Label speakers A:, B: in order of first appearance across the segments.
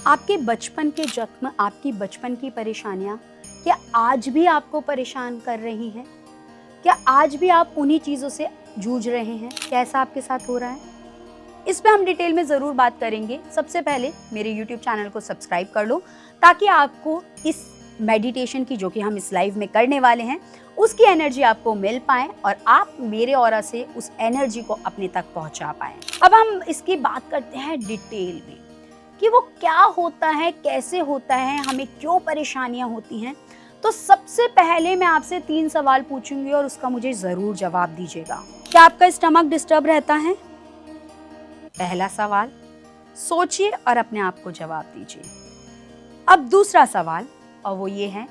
A: आपके बचपन के जख्म, आपकी बचपन की परेशानियाँ क्या आज भी आपको परेशान कर रही हैं? क्या आज भी आप उन्हीं चीज़ों से जूझ रहे हैं? क्या ऐसा आपके साथ हो रहा है? इस पे हम डिटेल में ज़रूर बात करेंगे। सबसे पहले मेरे यूट्यूब चैनल को सब्सक्राइब कर लो ताकि आपको इस मेडिटेशन की, जो कि हम इस लाइव में करने वाले हैं, उसकी एनर्जी आपको मिल पाए और आप मेरे ऑरा से उस एनर्जी को अपने तक पहुंचा पाएँ। अब हम इसकी बात करते हैं डिटेल में कि वो क्या होता है, कैसे होता है, हमें क्यों परेशानियां होती हैं। तो सबसे पहले मैं आपसे 3 सवाल पूछूंगी और उसका मुझे ज़रूर जवाब दीजिएगा। क्या आपका स्टमक डिस्टर्ब रहता है? पहला सवाल, सोचिए और अपने आप को जवाब दीजिए। अब दूसरा सवाल, और वो ये है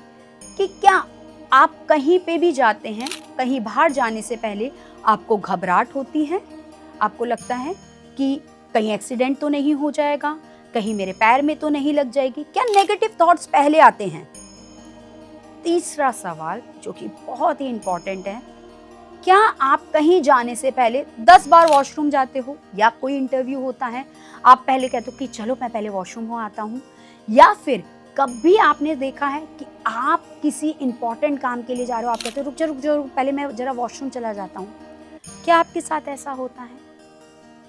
A: कि क्या आप कहीं पे भी जाते हैं, कहीं बाहर जाने से पहले आपको घबराहट होती है? आपको लगता है कि कहीं एक्सीडेंट तो नहीं हो जाएगा, कहीं मेरे पैर में तो नहीं लग जाएगी? क्या नेगेटिव थॉट्स पहले आते हैं? तीसरा सवाल, जो कि बहुत ही इंपॉर्टेंट है, क्या आप कहीं जाने से पहले 10 बार वॉशरूम जाते हो? या कोई इंटरव्यू होता है, आप पहले कहते हो कि चलो मैं पहले वॉशरूम हो आता हूँ? या फिर कभी आपने देखा है कि आप किसी इंपॉर्टेंट काम के लिए जा रहे हो, आप कहते हो रुक जा रुक जा, पहले मैं जरा वॉशरूम चला जाता हूँ? क्या आपके साथ ऐसा होता है?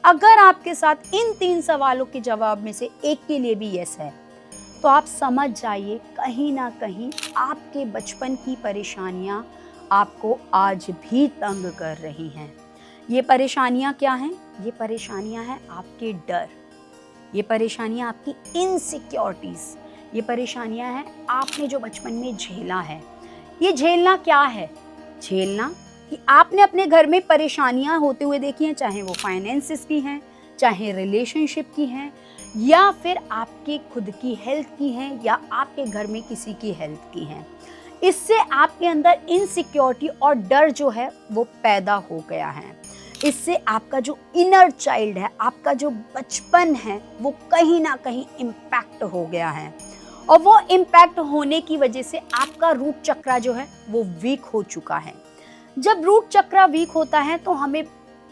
A: अगर आपके साथ इन 3 सवालों के जवाब में से एक के लिए भी यस है, तो आप समझ जाइए कहीं ना कहीं आपके बचपन की परेशानियां आपको आज भी तंग कर रही हैं। ये परेशानियां क्या हैं? ये परेशानियां हैं आपके डर, ये परेशानियां आपकी इनसिक्योरिटीज, ये परेशानियां हैं आपने जो बचपन में झेला है। ये झेलना क्या है? झेलना कि आपने अपने घर में परेशानियां होते हुए देखी हैं, चाहे वो फाइनेंसिस की हैं, चाहे रिलेशनशिप की हैं, या फिर आपके खुद की हेल्थ की हैं, या आपके घर में किसी की हेल्थ की हैं। इससे आपके अंदर इनसिक्योरिटी और डर जो है वो पैदा हो गया है। इससे आपका जो इनर चाइल्ड है, आपका जो बचपन है, वो कहीं ना कहीं इम्पैक्ट हो गया है। और वो इम्पैक्ट होने की वजह से आपका रूट चक्र जो है वो वीक हो चुका है। जब रूट चक्र वीक होता है तो हमें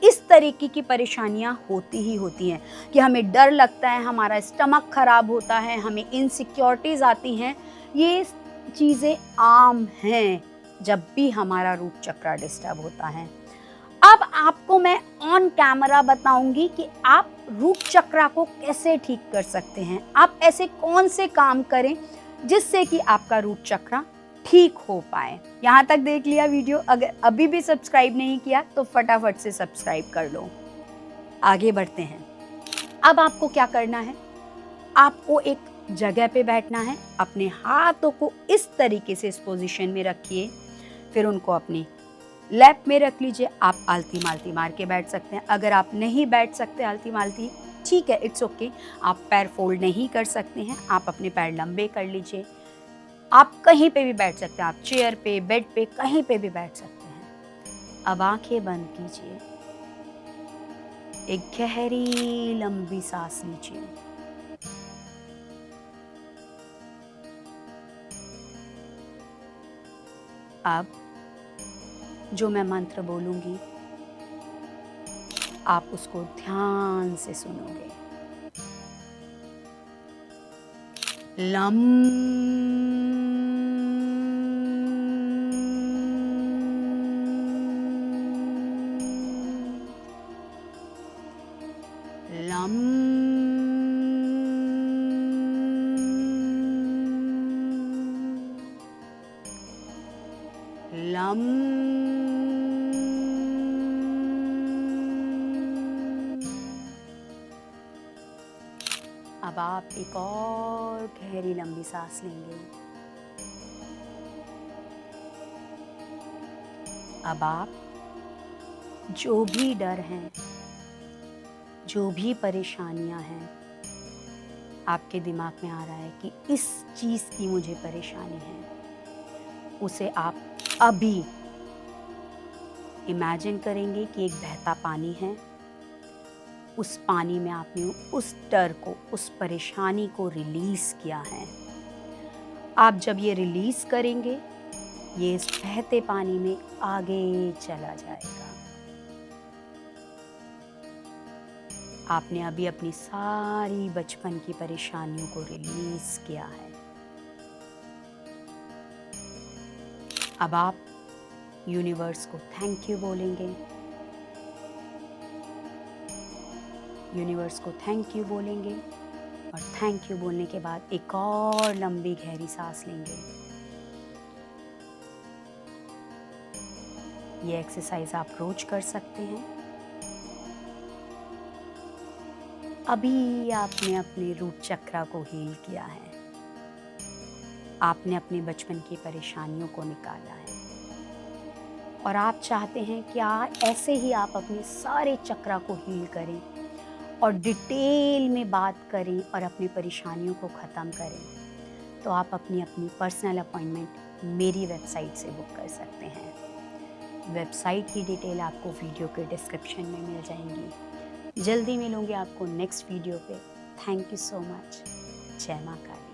A: इस तरीके की परेशानियां होती ही होती हैं कि हमें डर लगता है, हमारा स्टमक खराब होता है, हमें इनसिक्योरिटीज आती हैं। ये चीज़ें आम हैं जब भी हमारा रूट चक्र डिस्टर्ब होता है। अब आपको मैं ऑन कैमरा बताऊंगी कि आप रूट चक्र को कैसे ठीक कर सकते हैं। आप ऐसे कौन से काम करें जिससे कि आपका रूट चक्र ठीक हो पाए। यहाँ तक देख लिया वीडियो, अगर अभी भी सब्सक्राइब नहीं किया तो फटाफट से सब्सक्राइब कर लो। आगे बढ़ते हैं। अब आपको क्या करना है? आपको एक जगह पे बैठना है, अपने हाथों को इस तरीके से इस पोजीशन में रखिए, फिर उनको अपने लैप में रख लीजिए। आप आलती मालती मार के बैठ सकते हैं। अगर आप नहीं बैठ सकते आलती मालती, ठीक है, इट्स ओके। आप पैर फोल्ड नहीं कर सकते हैं, आप अपने पैर लंबे कर लीजिए। आप कहीं पे भी बैठ सकते हैं, आप चेयर पे, बेड पे, कहीं पे भी बैठ सकते हैं। अब आंखें बंद कीजिए, एक गहरी लंबी सांस लीजिए। अब जो मैं मंत्र बोलूंगी आप उसको ध्यान से सुनोगे। लम लम लम अब आप एक और गहरी लंबी सांस लेंगे। अब आप जो भी डर हैं, जो भी परेशानियां हैं, आपके दिमाग में आ रहा है कि इस चीज़ की मुझे परेशानी है, उसे आप अभी इमेजिन करेंगे कि एक बहता पानी है। उस पानी में आपने उस डर को, उस परेशानी को रिलीज़ किया है। आप जब ये रिलीज़ करेंगे, ये इस बहते पानी में आगे चला जाएगा। आपने अभी अपनी सारी बचपन की परेशानियों को रिलीज किया है। अब आप यूनिवर्स को थैंक यू बोलेंगे। यूनिवर्स को थैंक यू बोलेंगे और थैंक यू बोलने के बाद एक और लंबी गहरी सांस लेंगे। ये एक्सरसाइज आप रोज कर सकते हैं। अभी आपने अपने रूट चक्रा को हील किया है। आपने अपने बचपन की परेशानियों को निकाला है और आप चाहते हैं कि ऐसे ही आप अपने सारे चक्रा को हील करें और डिटेल में बात करें और अपनी परेशानियों को ख़त्म करें। तो आप अपनी पर्सनल अपॉइंटमेंट मेरी वेबसाइट से बुक कर सकते हैं। वेबसाइट की डिटेल आपको वीडियो के डिस्क्रिप्शन में मिल जाएंगी। जल्दी मिलूंगी आपको नेक्स्ट वीडियो पे। Thank you so much. जय मां काली।